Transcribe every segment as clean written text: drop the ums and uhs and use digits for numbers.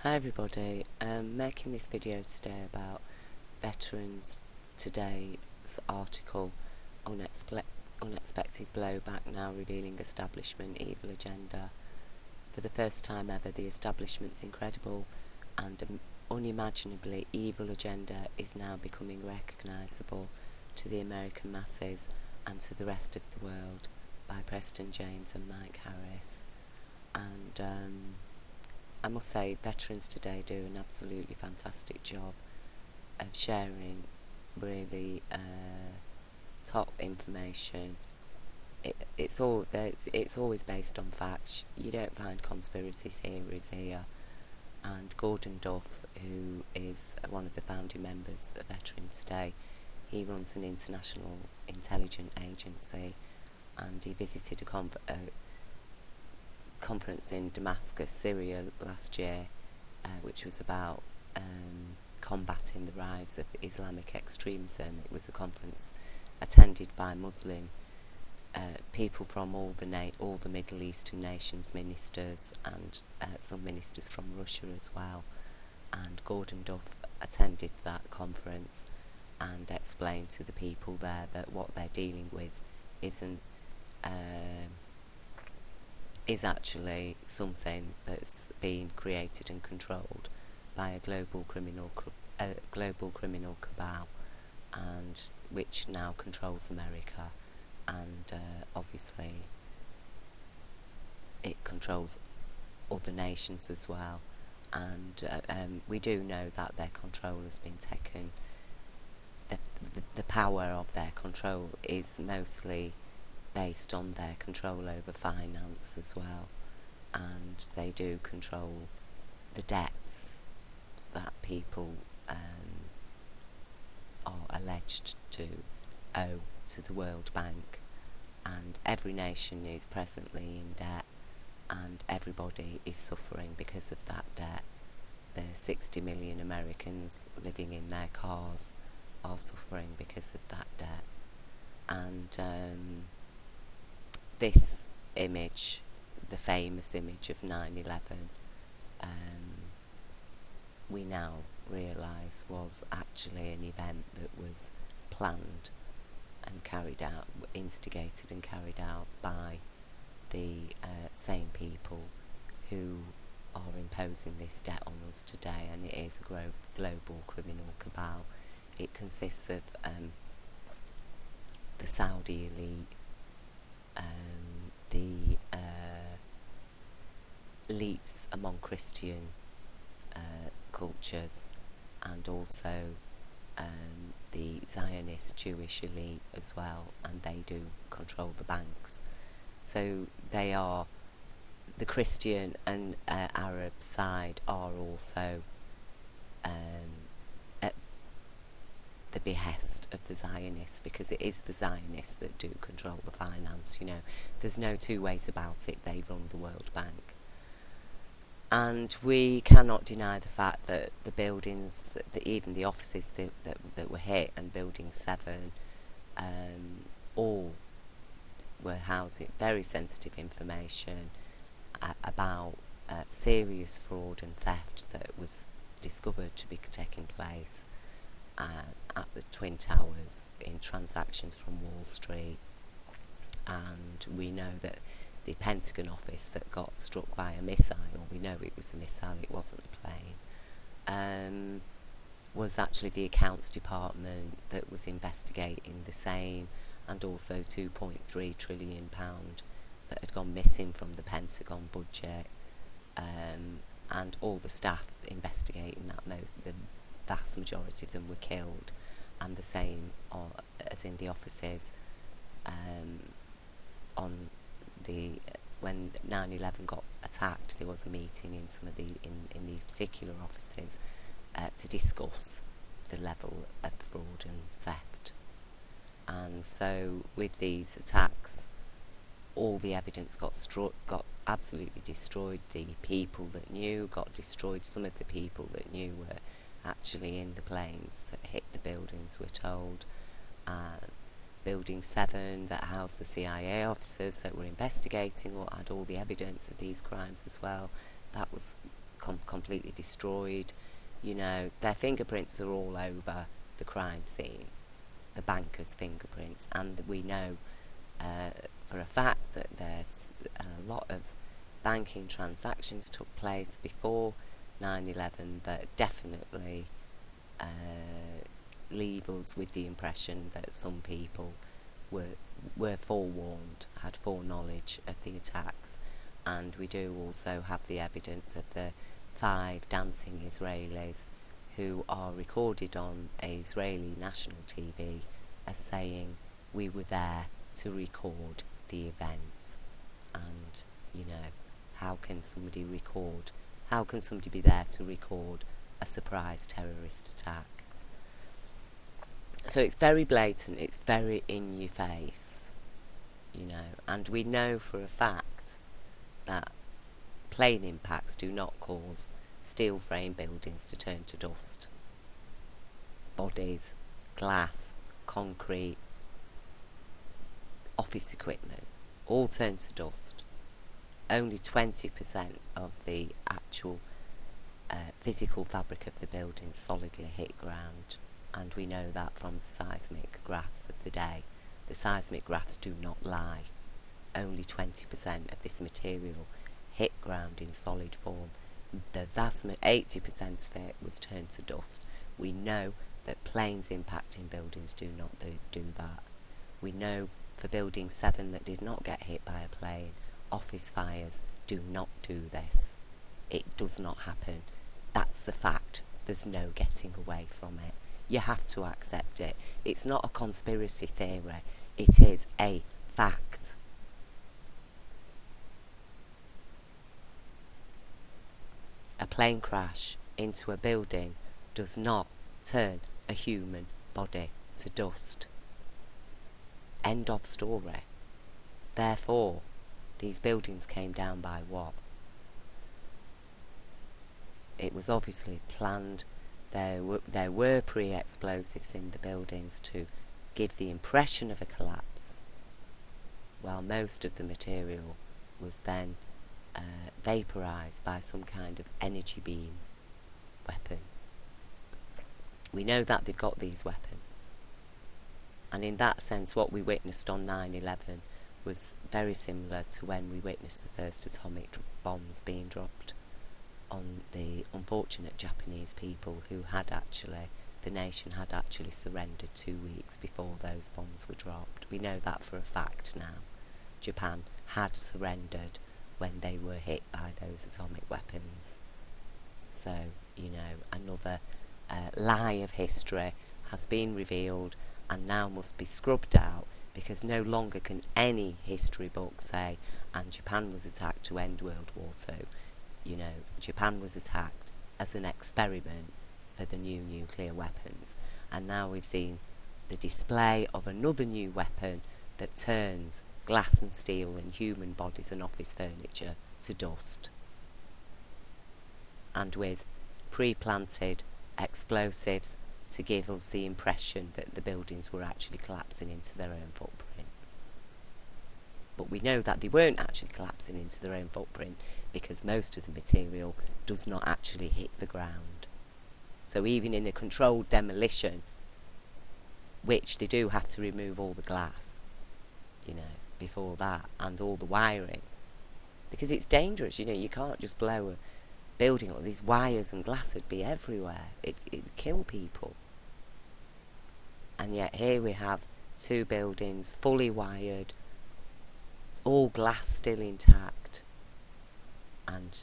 Hi everybody, I'm making this video today about Veterans Today's article, Unexpected Blowback Now Revealing Establishment Evil Agenda. For the first time ever, the establishment's incredible and unimaginably evil agenda is now becoming recognisable to the American masses and to the rest of the world, by Preston James and Mike Harris. And I must say, Veterans Today do an absolutely fantastic job of sharing really top information. It's always based on facts. You don't find conspiracy theories here. And Gordon Duff, who is one of the founding members of Veterans Today, he runs an international intelligence agency, and he visited a conference in Damascus, Syria last year, which was about combating the rise of Islamic extremism. It was a conference attended by Muslim people from all the Middle Eastern nations, ministers, and some ministers from Russia as well. And Gordon Duff attended that conference and explained to the people there that what they're dealing with is actually something that's being created and controlled by a global criminal cabal, and which now controls America, and obviously it controls other nations as well. And we do know that their control has been taken. The power of their control is mostly based on their control over finance as well, and they do control the debts that people are alleged to owe to the World Bank, and every nation is presently in debt, and everybody is suffering because of that debt. The 60 million Americans living in their cars are suffering because of that debt. And this image, the famous image of 9/11, we now realise was actually an event that was planned and carried out, instigated and carried out by the same people who are imposing this debt on us today, and it is a global criminal cabal. It consists of the Saudi elite, the elites among Christian cultures, and also the Zionist Jewish elite as well, and they do control the banks. So they are, the Christian and Arab side are also at the behest of the Zionists, because it is the Zionists that do control the finance. You know, there's no two ways about it. They run the World Bank. And we cannot deny the fact that the buildings, even the offices that were hit, and Building 7, all were housing very sensitive information about serious fraud and theft that was discovered to be taking place at the Twin Towers in transactions from Wall Street. And we know that the Pentagon office that got struck by a missile, we know it was a missile, it wasn't a plane, was actually the accounts department that was investigating the same, and also £2.3 trillion that had gone missing from the Pentagon budget, and all the staff investigating that, the vast majority of them were killed, and the same as in the offices when 9/11 got attacked. There was a meeting in some of in these particular offices to discuss the level of fraud and theft. And so with these attacks, all the evidence got absolutely destroyed. The people that knew got destroyed. Some of the people that knew were actually in the planes that hit the buildings, we're told. Building 7 that housed the CIA officers that were investigating or had all the evidence of these crimes as well, that was completely destroyed. You know, their fingerprints are all over the crime scene, the banker's fingerprints, and we know for a fact that there's a lot of banking transactions took place before 9/11 that definitely leave us with the impression that some people were forewarned, had foreknowledge of the attacks. And we do also have the evidence of the 5 dancing Israelis who are recorded on Israeli national TV as saying, we were there to record the event. And, you know, how can somebody be there to record a surprise terrorist attack? So it's very blatant, it's very in your face, you know, and we know for a fact that plane impacts do not cause steel frame buildings to turn to dust. Bodies, glass, concrete, office equipment, all turn to dust. Only 20% of the actual physical fabric of the building solidly hit ground, and we know that from the seismic graphs of the day. The seismic graphs do not lie. Only 20% of this material hit ground in solid form. The vast 80% of it was turned to dust. We know that planes impacting buildings do not do that. We know for Building 7 that did not get hit by a plane, office fires do not do this. It does not happen. That's a fact. There's no getting away from it. You have to accept it. It's not a conspiracy theory. It is a fact. A plane crash into a building does not turn a human body to dust. End of story. Therefore, these buildings came down by what? It was obviously planned. There were pre-explosives in the buildings to give the impression of a collapse, while most of the material was then vaporised by some kind of energy beam weapon. We know that they've got these weapons, and in that sense what we witnessed on 9/11 was very similar to when we witnessed the first atomic bombs being dropped on the unfortunate Japanese people who the nation had actually surrendered 2 weeks before those bombs were dropped. We know that for a fact now. Japan had surrendered when they were hit by those atomic weapons. So, you know, another lie of history has been revealed and now must be scrubbed out, because no longer can any history book say, and Japan was attacked to end World War II. You know, Japan was attacked as an experiment for the new nuclear weapons. And now we've seen the display of another new weapon that turns glass and steel and human bodies and office furniture to dust. And with pre-planted explosives to give us the impression that the buildings were actually collapsing into their own footprint. But we know that they weren't actually collapsing into their own footprint, because most of the material does not actually hit the ground. So even in a controlled demolition, which they do have to remove all the glass, you know, before that, and all the wiring, because it's dangerous, you know, you can't just blow a building up. These wires and glass would be everywhere. It'd kill people. And yet here we have 2 buildings fully wired, all glass still intact, and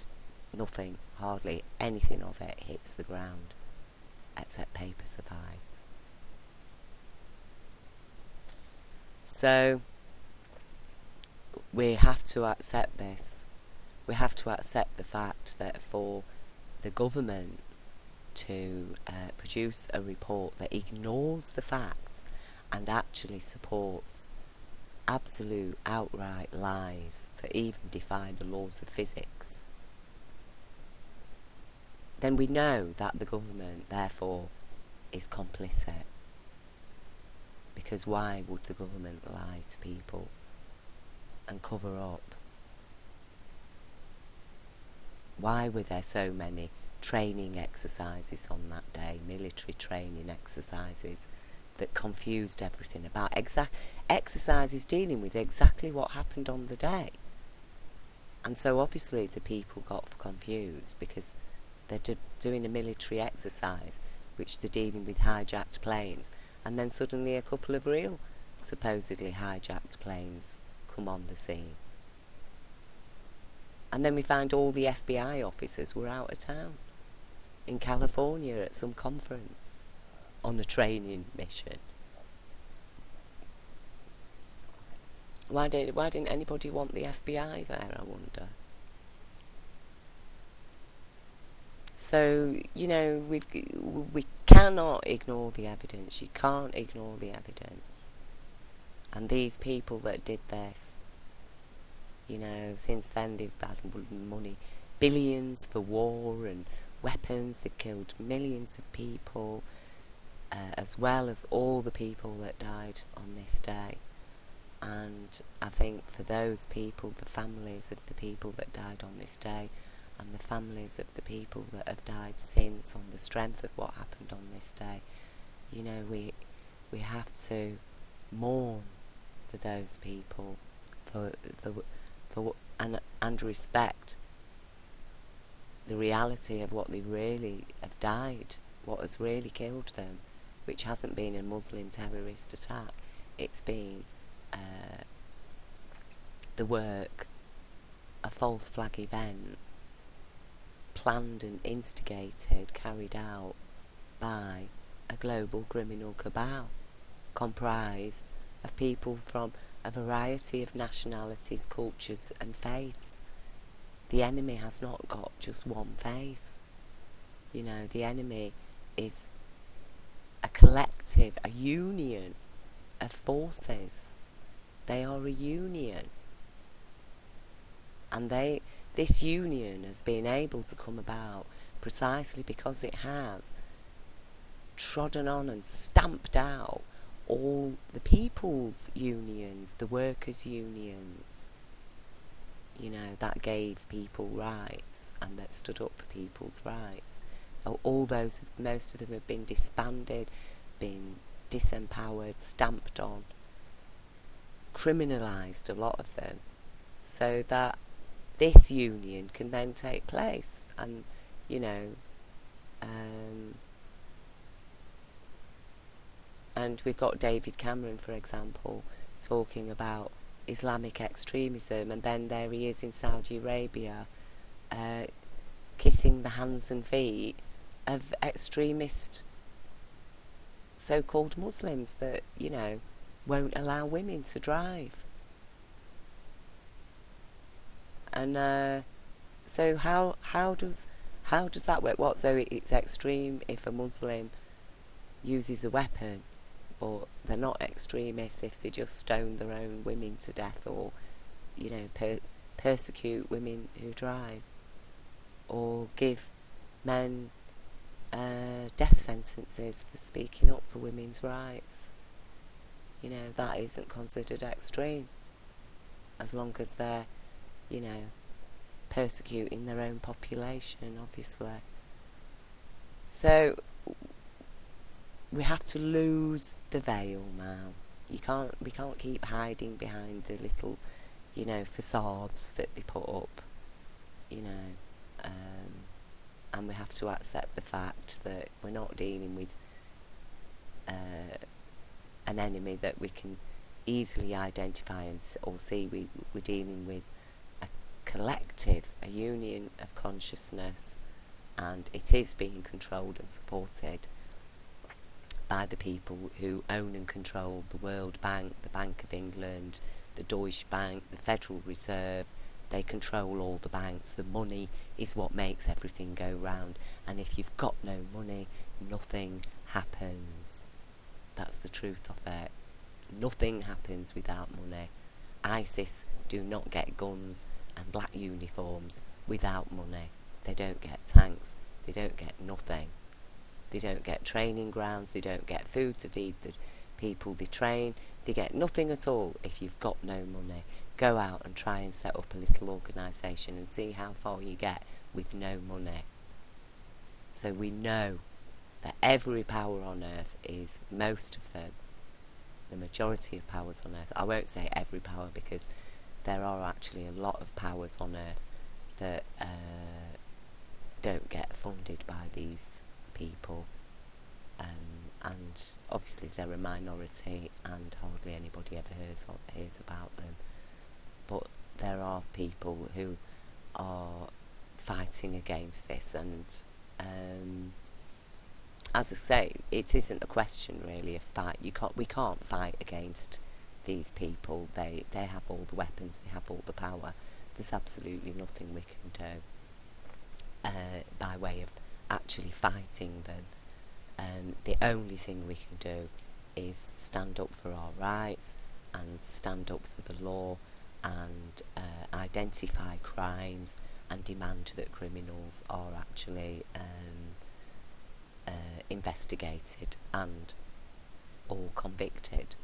nothing, hardly anything of it hits the ground, except paper survives. So we have to accept this. We have to accept the fact that for the government to produce a report that ignores the facts and actually supports absolute outright lies that even defy the laws of physics, then we know that the government therefore is complicit. Because why would the government lie to people and cover up? Why were there so many training exercises on that day, military training exercises that confused everything about exercises dealing with exactly what happened on the day? And so obviously the people got confused because they're doing a military exercise which they're dealing with hijacked planes, and then suddenly a couple of real supposedly hijacked planes come on the scene. And then we found all the FBI officers were out of town in California at some conference on a training mission. Why didn't anybody want the FBI there, I wonder? So, we cannot ignore the evidence. You can't ignore the evidence. And these people that did this, since then they've had money, billions for war and weapons. They've killed millions of people, as well as all the people that died on this day. And I think for those people, the families of the people that died on this day, and the families of the people that have died since on the strength of what happened on this day, we have to mourn for those people, and respect the reality of what they really have died, what has really killed them, which hasn't been a Muslim terrorist attack. It's been the work, a false flag event, planned and instigated, carried out by a global criminal cabal, comprised of people from a variety of nationalities, cultures and faiths. The enemy has not got just one face. The enemy is a collective, a union of forces. They are a union. And this union has been able to come about precisely because it has trodden on and stamped out all the people's unions, the workers' unions, that gave people rights and that stood up for people's rights. Most of them have been disbanded, been disempowered, stamped on, criminalised, a lot of them, so that this union can then take place. And and we've got David Cameron, for example, talking about Islamic extremism, and then there he is in Saudi Arabia kissing the hands and feet of extremist so-called Muslims that won't allow women to drive. And so how does that work? So it's extreme if a Muslim uses a weapon, but they're not extremists if they just stone their own women to death, or persecute women who drive, or give men death sentences for speaking up for women's rights. That isn't considered extreme, as long as they're persecuting their own population, obviously. So we have to lose the veil now. We can't keep hiding behind the little, facades that they put up, and we have to accept the fact that we're not dealing with an enemy that we can easily identify or see. We're dealing with a collective, a union of consciousness, and it is being controlled and supported by the people who own and control the World Bank, the Bank of England, the Deutsche Bank, the Federal Reserve. They control all the banks. The money is what makes everything go round, and if you've got no money, nothing happens. That's the truth of it. Nothing happens without money. ISIS do not get guns and black uniforms without money. They don't get tanks. They don't get nothing. They don't get training grounds. They don't get food to feed the people they train. They get nothing at all if you've got no money. Go out and try and set up a little organisation and see how far you get with no money. So we know that every power on earth is, most of them, the majority of powers on earth, I won't say every power because there are actually a lot of powers on earth that don't get funded by these people, and obviously they're a minority and hardly anybody ever hears about them, but there are people who are fighting against this, and as I say, it isn't a question really of fight. We can't fight against these people. They have all the weapons, they have all the power. There's absolutely nothing we can do by way of actually fighting them. The only thing we can do is stand up for our rights and stand up for the law and identify crimes and demand that criminals are actually investigated and all convicted.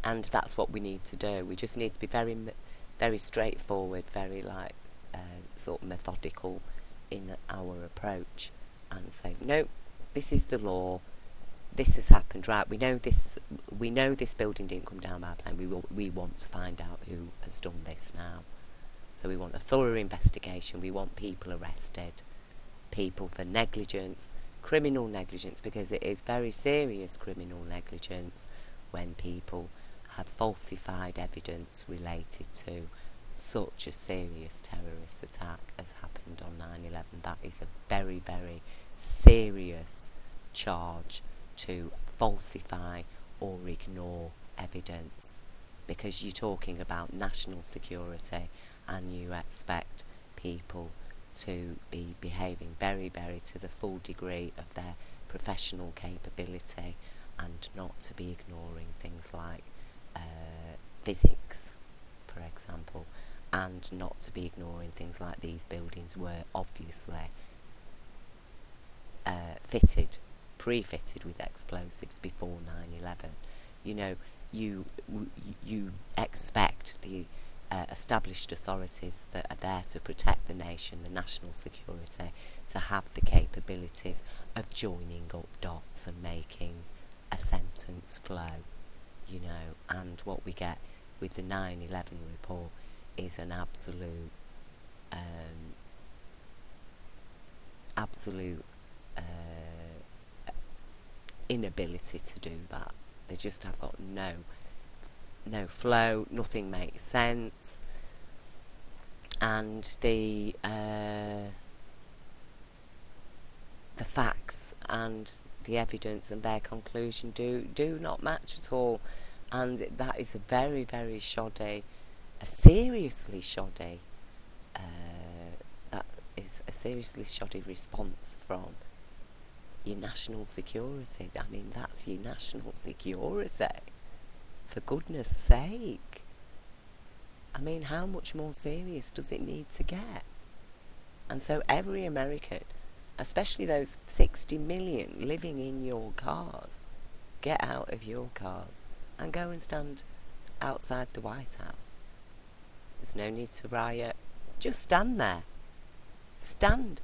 And that's what we need to do. We just need to be very, very straightforward, very sort of methodical in our approach, and say, no, this is the law. This has happened, right? We know this building didn't come down by plan. We want to find out who has done this now. So we want a thorough investigation. We want people arrested, people for negligence, criminal negligence, because it is very serious criminal negligence when people have falsified evidence related to such a serious terrorist attack as happened on 9/11. That is a very, very serious charge, to falsify or ignore evidence, because you're talking about national security and you expect people to be behaving very, very to the full degree of their professional capability, and not to be ignoring things like physics, for example, and not to be ignoring things like these buildings were obviously pre-fitted with explosives before 9/11. You know, you expect the established authorities that are there to protect the nation, the national security, to have the capabilities of joining up dots and making a sentence flow, you know. And what we get with the 9/11 report is an absolute inability to do that. They just have got no flow, nothing makes sense, and the facts and the evidence and their conclusion do not match at all, and that is a very, very shoddy, a seriously shoddy response from your national security. I mean, that's your national security, for goodness sake. I mean, how much more serious does it need to get? And so every American, especially those 60 million living in your cars, get out of your cars and go and stand outside the White House. There's no need to riot. Just stand there. Stand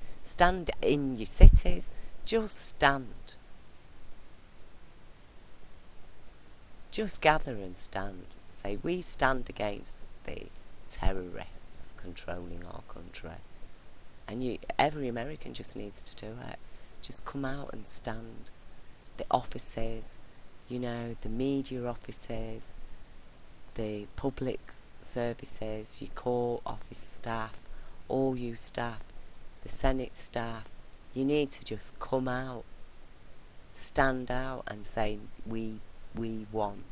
in your cities. Just stand. Just gather and stand. Say, we stand against the terrorists controlling our country. And every American just needs to do it. Just come out and stand. The offices, you know, the media offices, the public services, your court office staff, all you staff, the Senate staff, you need to just come out, stand out and say, we want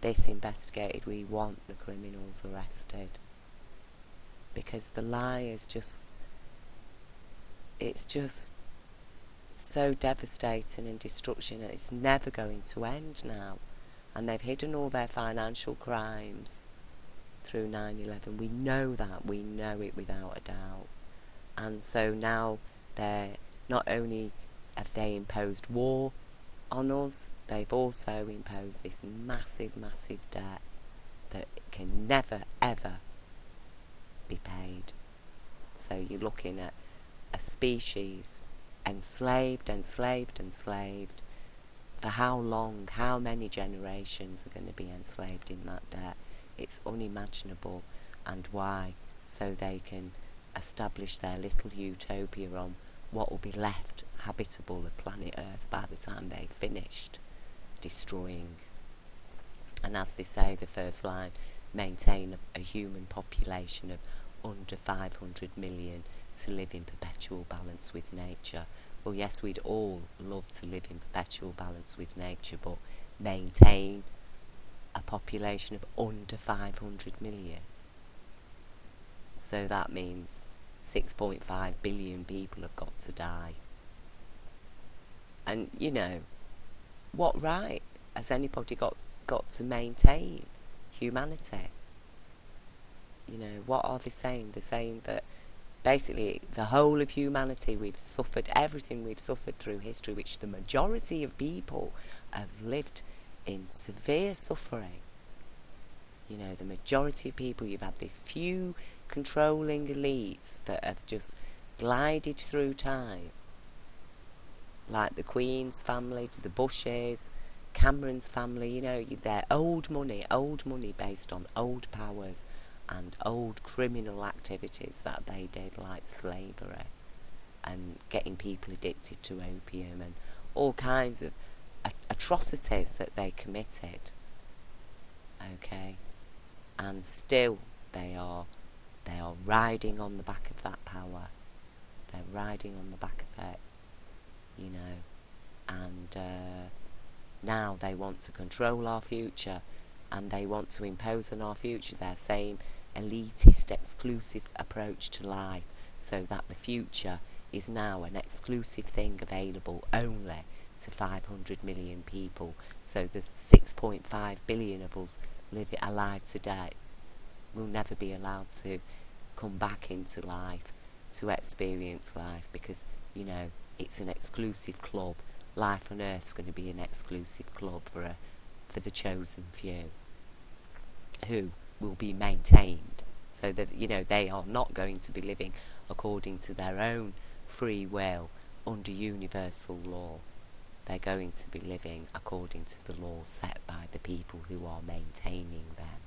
this investigated, we want the criminals arrested. Because the lie is it's just so devastating and destruction, and it's never going to end now. And they've hidden all their financial crimes through 9/11. We know that, we know it without a doubt. And so now they're not only have they imposed war on us, they've also imposed this massive, massive debt that can never, ever be paid. So you're looking at a species enslaved. For how long, how many generations are going to be enslaved in that debt? It's unimaginable. And why? So they can establish their little utopia on what will be left habitable of planet Earth by the time they've finished destroying. And as they say, the first line, maintain a human population of under 500 million to live in perpetual balance with nature. Well, yes, we'd all love to live in perpetual balance with nature, but maintain a population of under 500 million. So that means 6.5 billion people have got to die. And, you know, what right has anybody got to maintain humanity? You know, what are they saying? They're saying that basically the whole of humanity, we've suffered everything we've suffered through history, which the majority of people have lived in severe suffering. You know, the majority of people, you've had these few controlling elites that have just glided through time, like the Queen's family, the Bushes, Cameron's family. You know, they're old money based on old powers and old criminal activities that they did, like slavery and getting people addicted to opium and all kinds of atrocities that they committed. Okay, and still they are riding on the back of that power. They're riding on the back of it, you know, and now they want to control our future, and they want to impose on our future their same elitist, exclusive approach to life, so that the future is now an exclusive thing available only to 500 million people. So the 6.5 billion of us alive today will never be allowed to come back into life, to experience life, because, you know, it's an exclusive club. Life on Earth's going to be an exclusive club for the chosen few, who will be maintained, so that, you know, they are not going to be living according to their own free will under universal law. They're going to be living according to the laws set by the people who are maintaining them,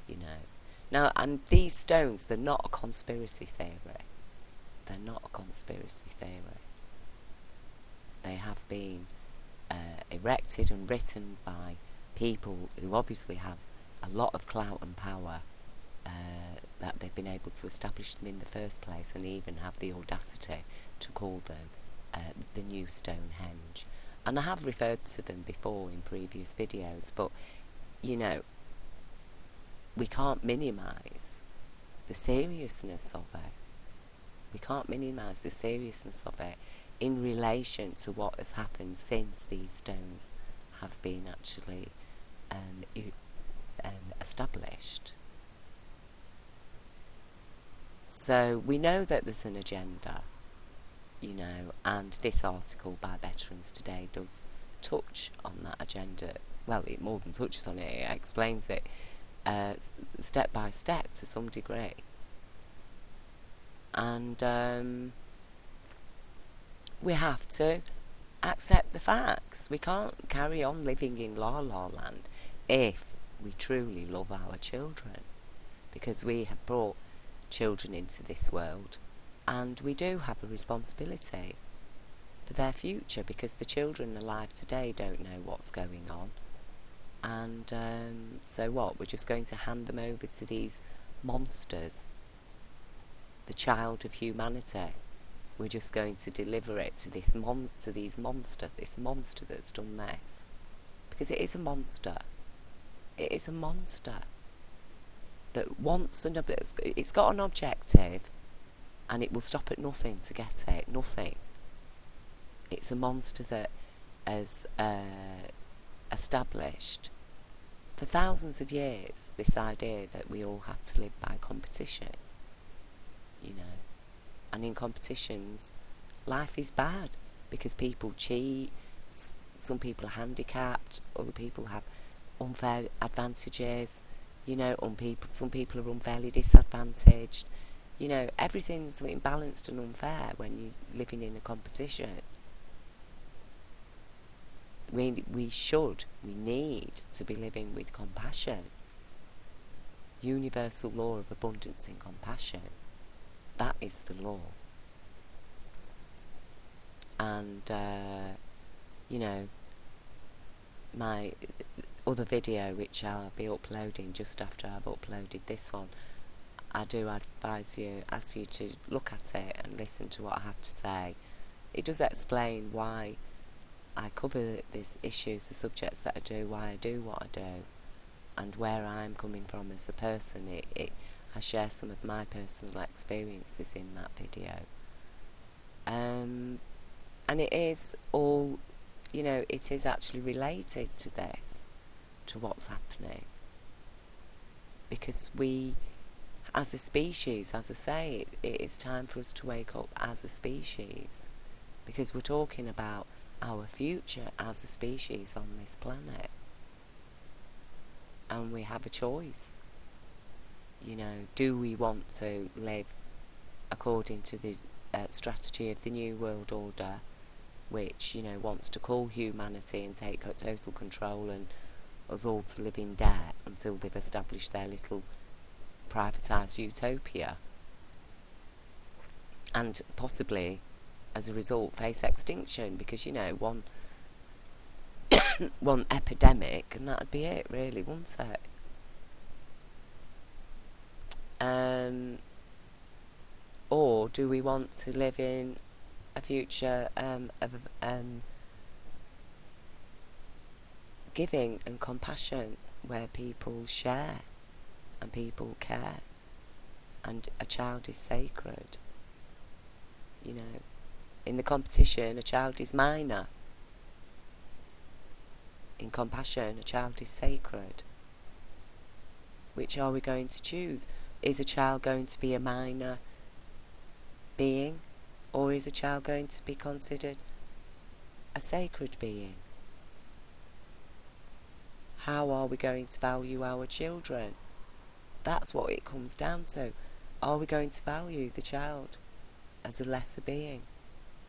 you know. Now, and these stones, they're not a conspiracy theory. They're not a conspiracy theory. They have been erected and written by people who obviously have a lot of clout and power, that they've been able to establish them in the first place, and even have the audacity to call them the new Stonehenge. And I have referred to them before in previous videos, but, you know, we can't minimise the seriousness of it. We can't minimise the seriousness of it in relation to what has happened since these stones have been actually established. So we know that there's an agenda, you know, and this article by Veterans Today does touch on that agenda. Well, it more than touches on it, it explains it step by step to some degree. And we have to accept the facts. We can't carry on living in la la land if we truly love our children, because we have brought children into this world, and we do have a responsibility for their future, because the children alive today don't know what's going on. And so what? We're just going to hand them over to these monsters, the child of humanity. We're just going to deliver it to this this monster that's done this, because it is a monster. It is a monster that wants it's got an objective, and it will stop at nothing to get it. Nothing. It's a monster that has established for thousands of years this idea that we all have to live by competition, you know. And in competitions, life is bad, because people cheat, some people are handicapped, other people have unfair advantages, you know, some people are unfairly disadvantaged, You know, everything's imbalanced and unfair when you're living in a competition. We need to be living with compassion. Universal law of abundance and compassion. That is the law. And, you know, my other video, which I'll be uploading just after I've uploaded this one, I do ask you to look at it and listen to what I have to say. It does explain why I cover these issues, the subjects that I do, why I do what I do, and where I'm coming from as a person. I share some of my personal experiences in that video. And it is all, you know, it is actually related to this, to what's happening. Because we, as a species, as I say, it is time for us to wake up as a species. Because we're talking about our future as a species on this planet. And we have a choice. You know, do we want to live according to the strategy of the New World Order, which, you know, wants to call humanity and take total control and us all to live in debt until they've established their little privatised utopia, and possibly as a result face extinction, because, you know, one epidemic and that'd be it, really, wouldn't it? Or do we want to live in a future of giving and compassion, where people share and people care and a child is sacred? You know, in the competition a child is minor. In compassion a child is sacred. Which are we going to choose? Is a child going to be a minor being, or is a child going to be considered a sacred being? How are we going to value our children? That's what it comes down to. Are we going to value the child as a lesser being?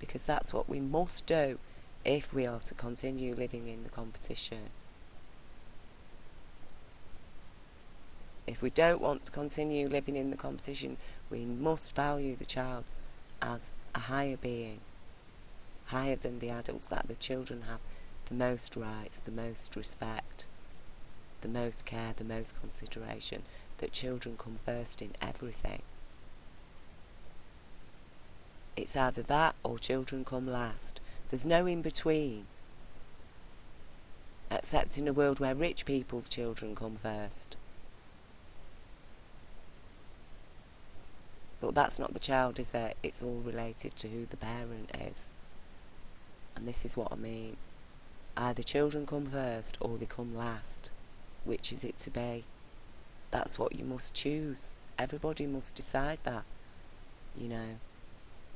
Because that's what we must do if we are to continue living in the competition. If we don't want to continue living in the competition, we must value the child as a higher being, higher than the adults, that the children have the most rights, the most respect, the most care, the most consideration, that children come first in everything. It's either that or children come last. There's no in between, except in a world where rich people's children come first. But that's not the child, is it? It's all related to who the parent is. And this is what I mean. Either children come first or they come last. Which is it to be? That's what you must choose. Everybody must decide that. You know,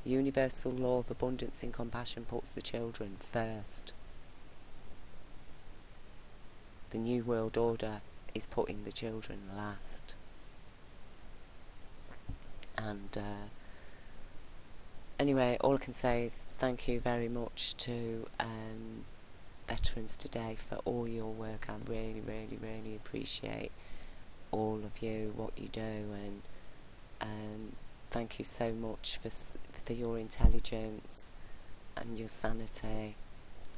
universal law of abundance and compassion puts the children first. The New World Order is putting the children last. And anyway, all I can say is thank you very much to Veterans Today for all your work. I really, really, really appreciate all of you, what you do, and thank you so much for your intelligence and your sanity,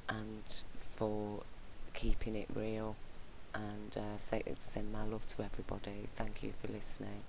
and for keeping it real, and send my love to everybody. Thank you for listening.